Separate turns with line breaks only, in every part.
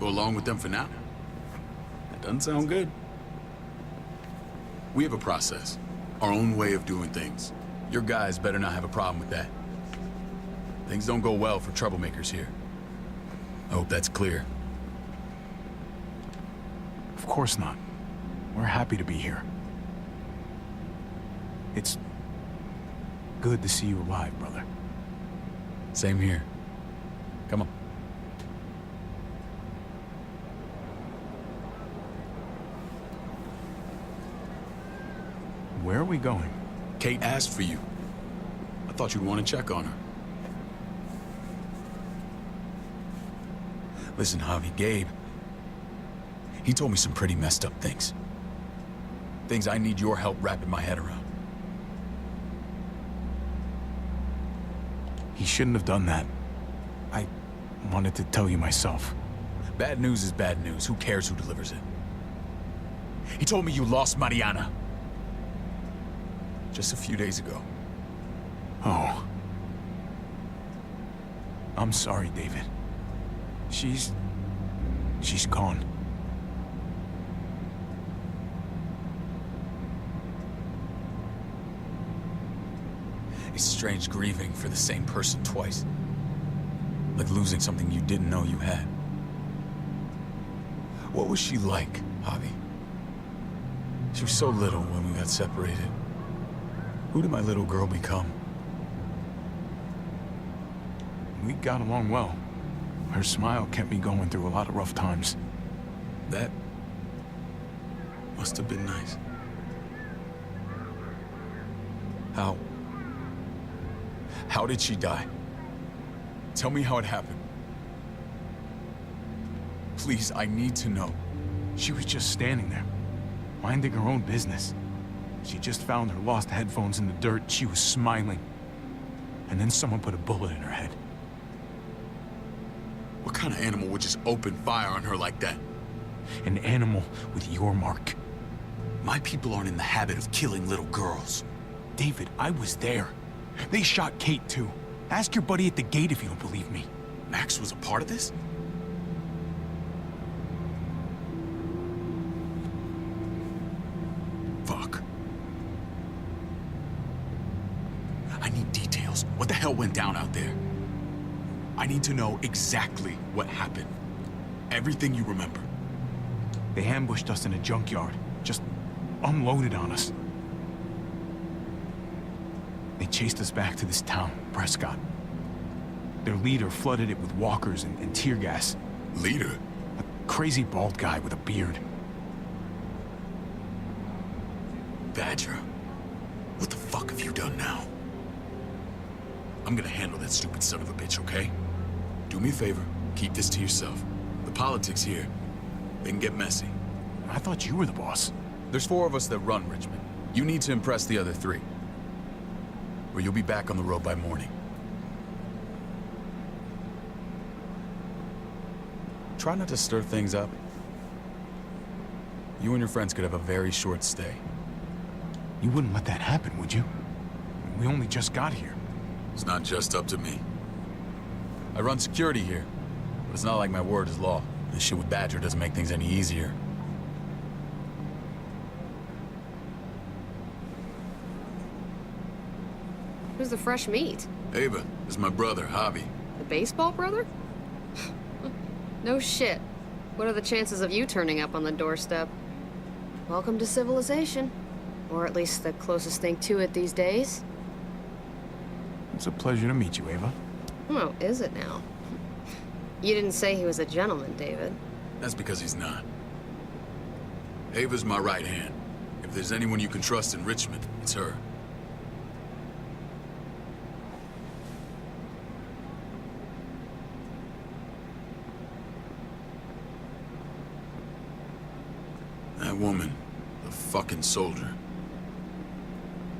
Go along with them for now? That doesn't sound good. We have a process, our own way of doing things. Your guys better not have a problem with that. Things don't go well for troublemakers here. I hope that's clear.
Of course not. We're happy to be here. It's good to see you alive, brother.
Same here. Come on.
Where are we going?
Kate asked for you. I thought you'd want to check on her. Listen, Javi, Gabe, he told me some pretty messed up things. Things I need your help wrapping my head around.
He shouldn't have done that. I wanted to tell you myself.
Bad news is bad news. Who cares who delivers it? He told me you lost Mariana. Just a few days ago.
Oh. I'm sorry, David. She's gone.
It's strange grieving for the same person twice. Like losing something you didn't know you had. What was she like, Javi? She was so little when we got separated. Who did my little girl become?
We got along well. Her smile kept me going through a lot of rough times.
That must have been nice. How did she die? Tell me how it happened. Please, I need to know.
She was just standing there, minding her own business. She just found her lost headphones in the dirt. She was smiling. And then someone put a bullet in her head.
What kind of animal would just open fire on her like that?
An animal with your mark.
My people aren't in the habit of killing little girls.
David, I was there. They shot Kate too. Ask your buddy at the gate if you don't believe me.
Max was a part of this? Fuck. I need details. What the hell went down out there? I need to know exactly what happened. Everything you remember.
They ambushed us in a junkyard. Just unloaded on us. They chased us back to this town, Prescott. Their leader flooded it with walkers and tear gas.
Leader?
A crazy bald guy with a beard.
Badger, what the fuck have you done now? I'm gonna handle that stupid son of a bitch, okay? Do me a favor, keep this to yourself. The politics here, they can get messy.
I thought you were the boss.
There's 4 of us that run Richmond. You need to impress the other 3. Or you'll be back on the road by morning. Try not to stir things up. You and your friends could have a very short stay.
You wouldn't let that happen, would you? We only just got here.
It's not just up to me. I run security here, but it's not like my word is law. This shit with Badger doesn't make things any easier.
Who's the fresh meat?
Ava, this is my brother, Javi.
The baseball brother? No shit. What are the chances of you turning up on the doorstep? Welcome to civilization. Or at least the closest thing to it these days.
It's a pleasure to meet you, Ava.
Oh, is it now? You didn't say he was a gentleman, David.
That's because he's not. Ava's my right hand. If there's anyone you can trust in Richmond, it's her. That woman, the fucking soldier.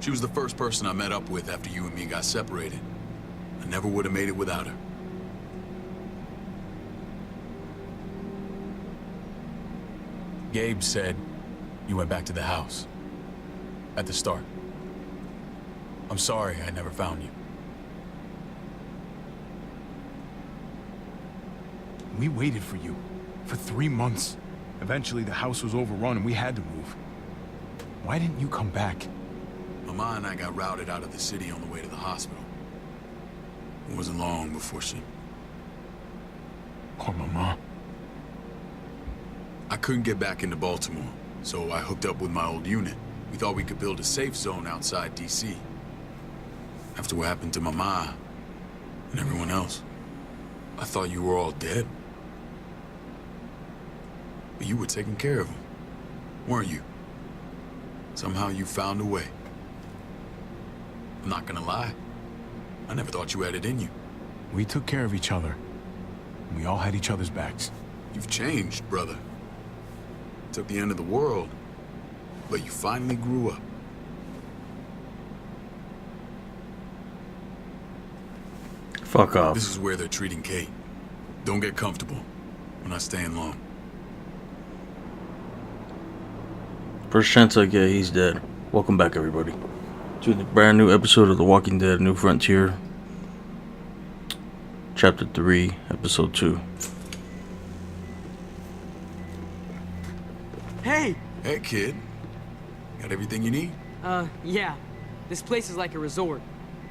She was the first person I met up with after you and me got separated. I never would have made it without her. Gabe said you went back to the house. At the start. I'm sorry I never found you.
We waited for you. For 3 months. Eventually, the house was overrun and we had to move. Why didn't you come back?
Mama and I got routed out of the city on the way to the hospital. It wasn't long before she...
Poor Mama.
I couldn't get back into Baltimore, so I hooked up with my old unit. We thought we could build a safe zone outside D.C. After what happened to Mama and everyone else, I thought you were all dead. But you were taking care of them, weren't you? Somehow you found a way. I'm not gonna lie. I never thought you had it in you.
We took care of each other. We all had each other's backs.
You've changed, brother. Took the end of the world, but you finally grew up.
Fuck off.
This is where they're treating Kate. Don't get comfortable. We're not staying long.
First chance I get, he's dead. Welcome back, everybody, to the brand new episode of The Walking Dead: New Frontier, Chapter 3, Episode 2.
Hey!
Hey, kid. Got everything you need?
Yeah. This place is like a resort.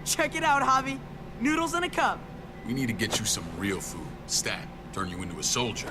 Check it out, Javi. Noodles in a cup.
We need to get you some real food. Stat. Turn you into a soldier.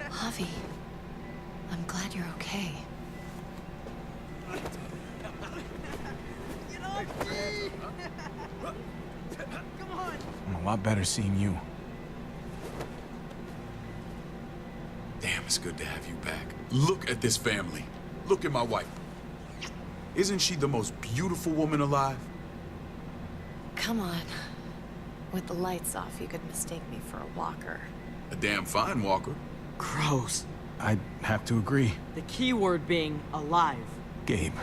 Javi, I'm glad you're okay.
Come on!
I'm a lot better seeing you.
Damn, it's good to have you back. Look at this family. Look at my wife. Isn't she the most beautiful woman alive?
Come on. With the lights off, you could mistake me for a walker.
A damn fine walker.
Gross.
I'd have to agree.
The key word being alive.
Gabe.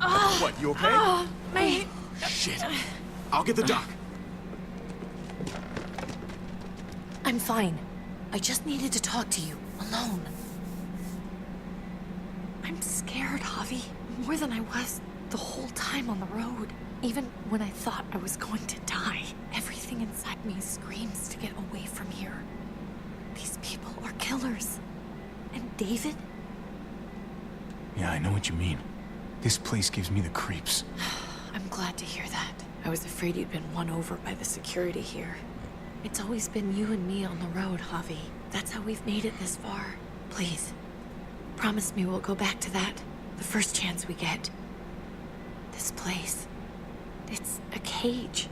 What, you okay?
My...
Shit. I'll get the doc.
I'm fine. I just needed to talk to you, alone. I'm scared, Javi. More than I was the whole time on the road. Even when I thought I was going to die, everything inside me screams to get away from here. These people are killers. And David?
Yeah, I know what you mean. This place gives me the creeps.
I'm glad to hear that. I was afraid you'd been won over by the security here. It's always been you and me on the road, Javi. That's how we've made it this far. Please, promise me we'll go back to that the first chance we get. This place, it's a cage.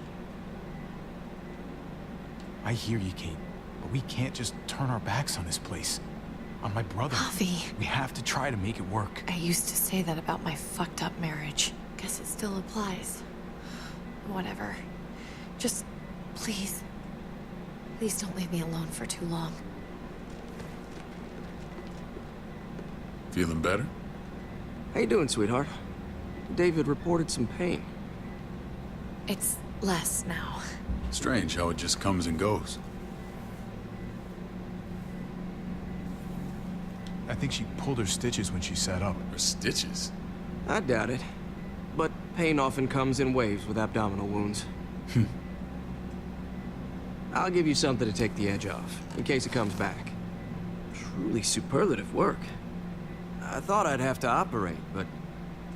I hear you, Kate, but we can't just turn our backs on this place. On my brother.
Javi.
We have to try to make it work.
I used to say that about my fucked up marriage. Guess it still applies. Whatever. Just, please. Please don't leave me alone for too long.
Feeling better?
How you doing, sweetheart? David reported some pain.
It's less now.
Strange how it just comes and goes.
I think she pulled her stitches when she sat up.
Her stitches?
I doubt it. But pain often comes in waves with abdominal wounds. I'll give you something to take the edge off, in case it comes back. Truly superlative work. I thought I'd have to operate, but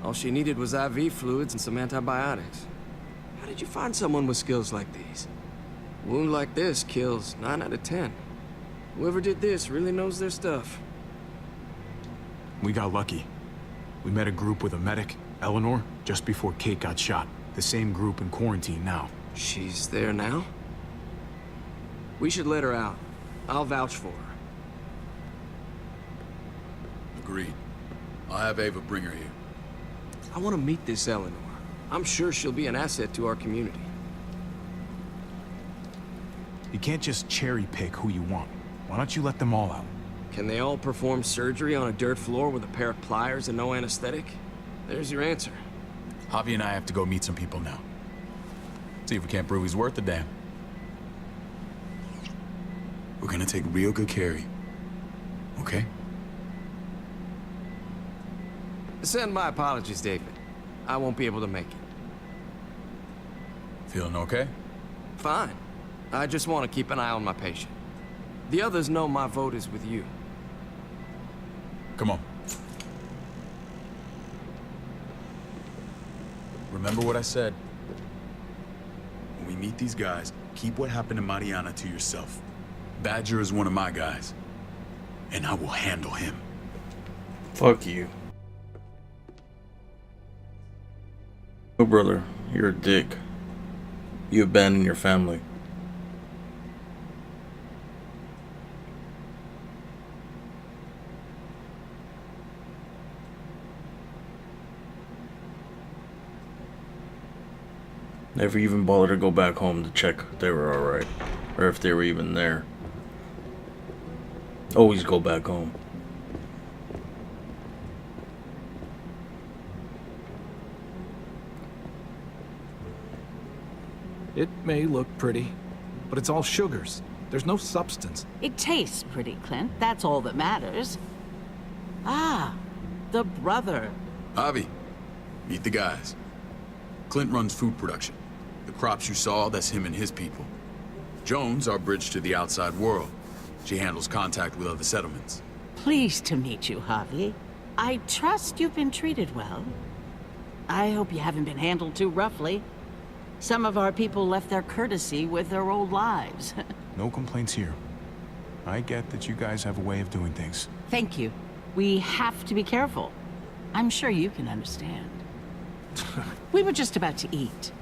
all she needed was IV fluids and some antibiotics. How did you find someone with skills like these? A wound like this kills 9 out of 10. Whoever did this really knows their stuff.
We got lucky. We met a group with a medic, Eleanor, just before Kate got shot. The same group in quarantine now.
She's there now? We should let her out. I'll vouch for her.
Agreed. I'll have Ava bring her here.
I want to meet this Eleanor. I'm sure she'll be an asset to our community.
You can't just cherry pick who you want. Why don't you let them all out?
Can they all perform surgery on a dirt floor with a pair of pliers and no anesthetic? There's your answer.
Javi and I have to go meet some people now. See if we can't prove he's worth the damn. We're gonna take real good care of you. Okay?
Send my apologies, David. I won't be able to make it.
Feeling okay?
Fine. I just want to keep an eye on my patient. The others know my vote is with you.
Come on. Remember what I said. When we meet these guys, keep what happened to Mariana to yourself. Badger is one of my guys, and I will handle him.
Fuck you. Oh, brother, you're a dick. You abandoned your family. Never even bothered to go back home to check if they were alright, or if they were even there. Always go back home.
It may look pretty, but it's all sugars. There's no substance.
It tastes pretty, Clint. That's all that matters. Ah, the brother.
Javi, meet the guys. Clint runs food production. The crops you saw, that's him and his people. Joan's our bridge to the outside world. She handles contact with other settlements.
Pleased to meet you, Javi. I trust you've been treated well. I hope you haven't been handled too roughly. Some of our people left their courtesy with their old lives.
No complaints here. I get that you guys have a way of doing things.
Thank you. We have to be careful. I'm sure you can understand. We were just about to eat.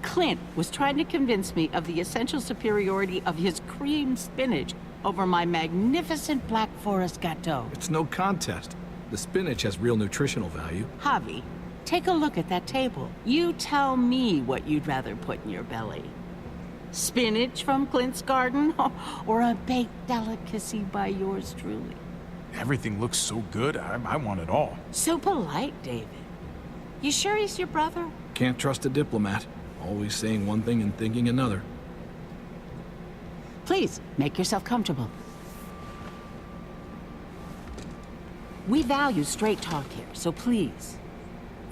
Clint was trying to convince me of the essential superiority of his cream spinach over my magnificent Black Forest gâteau.
It's no contest. The spinach has real nutritional value.
Javi, take a look at that table. You tell me what you'd rather put in your belly. Spinach from Clint's garden, or a baked delicacy by yours truly?
Everything looks so good, I want it all.
So polite, David. You sure he's your brother?
Can't trust a diplomat. Always saying one thing and thinking another.
Please, make yourself comfortable. We value straight talk here, so please,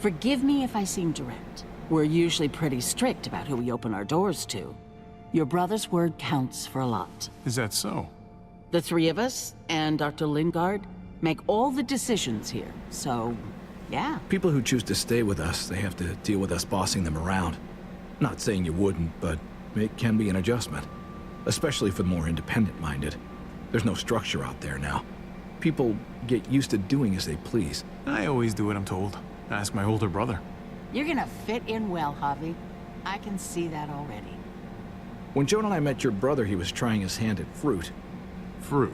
forgive me if I seem direct. We're usually pretty strict about who we open our doors to. Your brother's word counts for a lot.
Is that so?
The three of us and Dr. Lingard make all the decisions here, so, yeah.
People who choose to stay with us, they have to deal with us bossing them around. Not saying you wouldn't, but it can be an adjustment. Especially for the more independent-minded. There's no structure out there now. People get used to doing as they please.
I always do what I'm told. Ask my older brother.
You're gonna fit in well, Javi. I can see that already.
When Joan and I met your brother, he was trying his hand at fruit.
Fruit.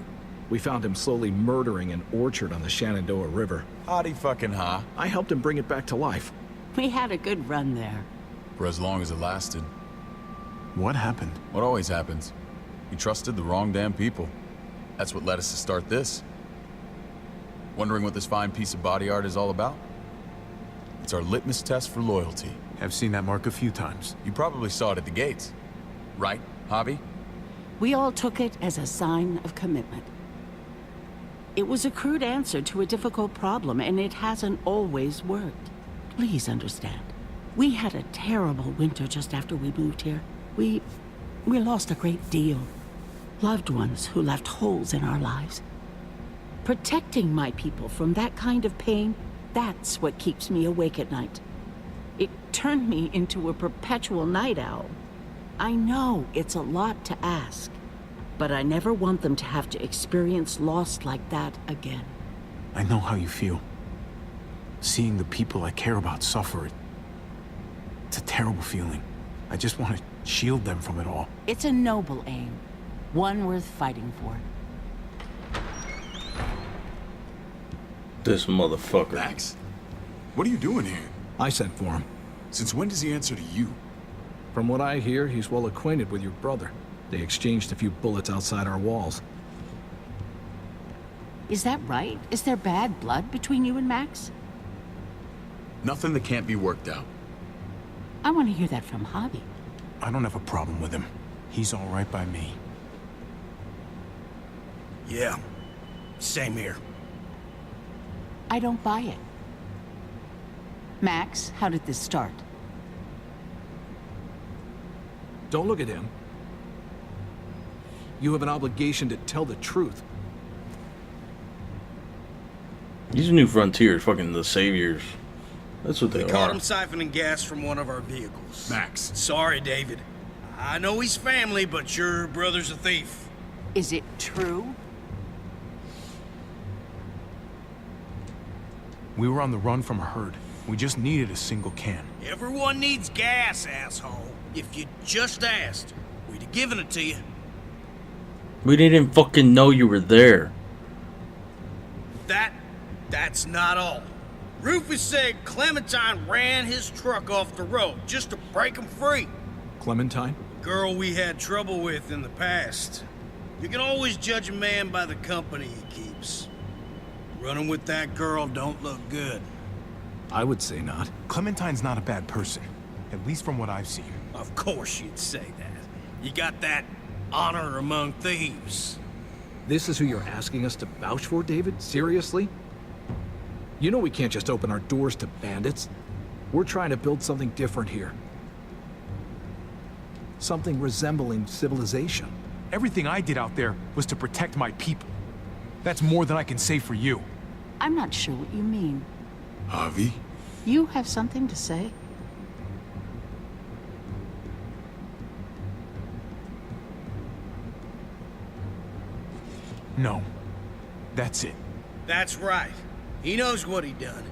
We found him slowly murdering an orchard on the Shenandoah River.
Howdy fucking ha.
I helped him bring it back to life.
We had a good run there.
For as long as it lasted.
What happened?
What always happens. We trusted the wrong damn people. That's what led us to start this. Wondering what this fine piece of body art is all about? It's our litmus test for loyalty.
I've seen that mark a few times.
You probably saw it at the gates. Right, Javi?
We all took it as a sign of commitment. It was a crude answer to a difficult problem, and it hasn't always worked. Please understand. We had a terrible winter just after we moved here. We lost a great deal. Loved ones who left holes in our lives. Protecting my people from that kind of pain, that's what keeps me awake at night. It turned me into a perpetual night owl. I know it's a lot to ask, but I never want them to have to experience loss like that again.
I know how you feel. Seeing the people I care about suffer, it's a terrible feeling. I just want to shield them from it all.
It's a noble aim, one worth fighting for.
This motherfucker.
Max, what are you doing here?
I sent for him.
Since when does he answer to you?
From what I hear, he's well acquainted with your brother. They exchanged a few bullets outside our walls.
Is that right? Is there bad blood between you and Max?
Nothing that can't be worked out.
I want to hear that from Javi.
I don't have a problem with him. He's all right by me.
Yeah, same here.
I don't buy it. Max, how did this start?
Don't look at him. You have an obligation to tell the truth.
These New Frontiers, fucking the saviors. That's what they
We
are.
caught him siphoning gas from one of our vehicles.
Max.
Sorry, David. I know he's family, but your brother's a thief.
Is it true?
We were on the run from a herd. We just needed a single can.
Everyone needs gas, asshole. If you just asked, we'd have given it to you.
We didn't fucking know you were there.
That's not all. Rufus said Clementine ran his truck off the road just to break him free.
Clementine?
Girl we had trouble with in the past. You can always judge a man by the company he keeps. Running with that girl don't look good.
I would say not.
Clementine's not a bad person, at least from what I've seen.
Of course you'd say that. You got that honor among thieves.
This is who you're asking us to vouch for, David? Seriously? You know we can't just open our doors to bandits. We're trying to build something different here. Something resembling civilization.
Everything I did out there was to protect my people. That's more than I can say for you.
I'm not sure what you mean.
Javi?
You have something to say?
No. That's it.
That's right. He knows what he done.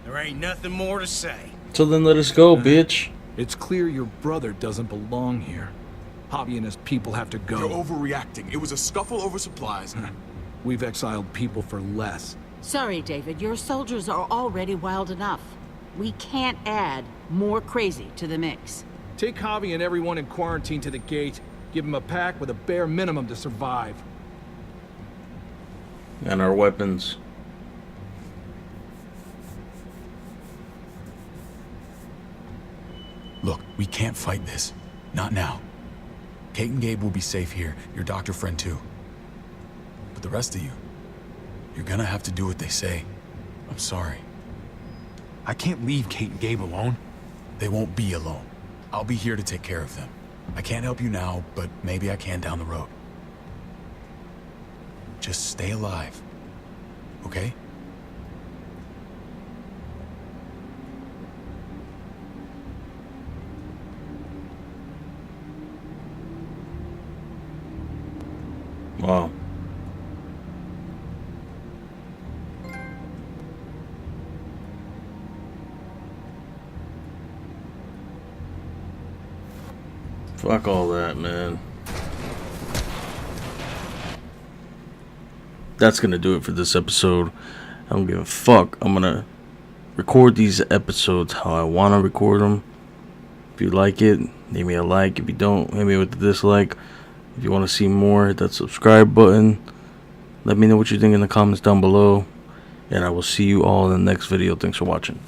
There ain't nothing more to say.
So then let us go, bitch.
It's clear your brother doesn't belong here. Javi and his people have to go.
You're overreacting. It was a scuffle over supplies.
We've exiled people for less.
Sorry, David. Your soldiers are already wild enough. We can't add more crazy to the mix.
Take Javi and everyone in quarantine to the gate. Give them a pack with a bare minimum to survive.
And our weapons.
Look, we can't fight this. Not now. Kate and Gabe will be safe here. Your doctor friend too. But the rest of you, you're gonna have to do what they say. I'm sorry.
I can't leave Kate and Gabe alone.
They won't be alone. I'll be here to take care of them. I can't help you now, but maybe I can down the road. Just stay alive. Okay?
Wow. Fuck all that, man. That's gonna do it for this episode. I don't give a fuck. I'm gonna record these episodes how I wanna record them. If you like it, leave me a like. If you don't, hit me with the dislike. If you want to see more, hit that subscribe button. Let me know what you think in the comments down below. And I will see you all in the next video. Thanks for watching.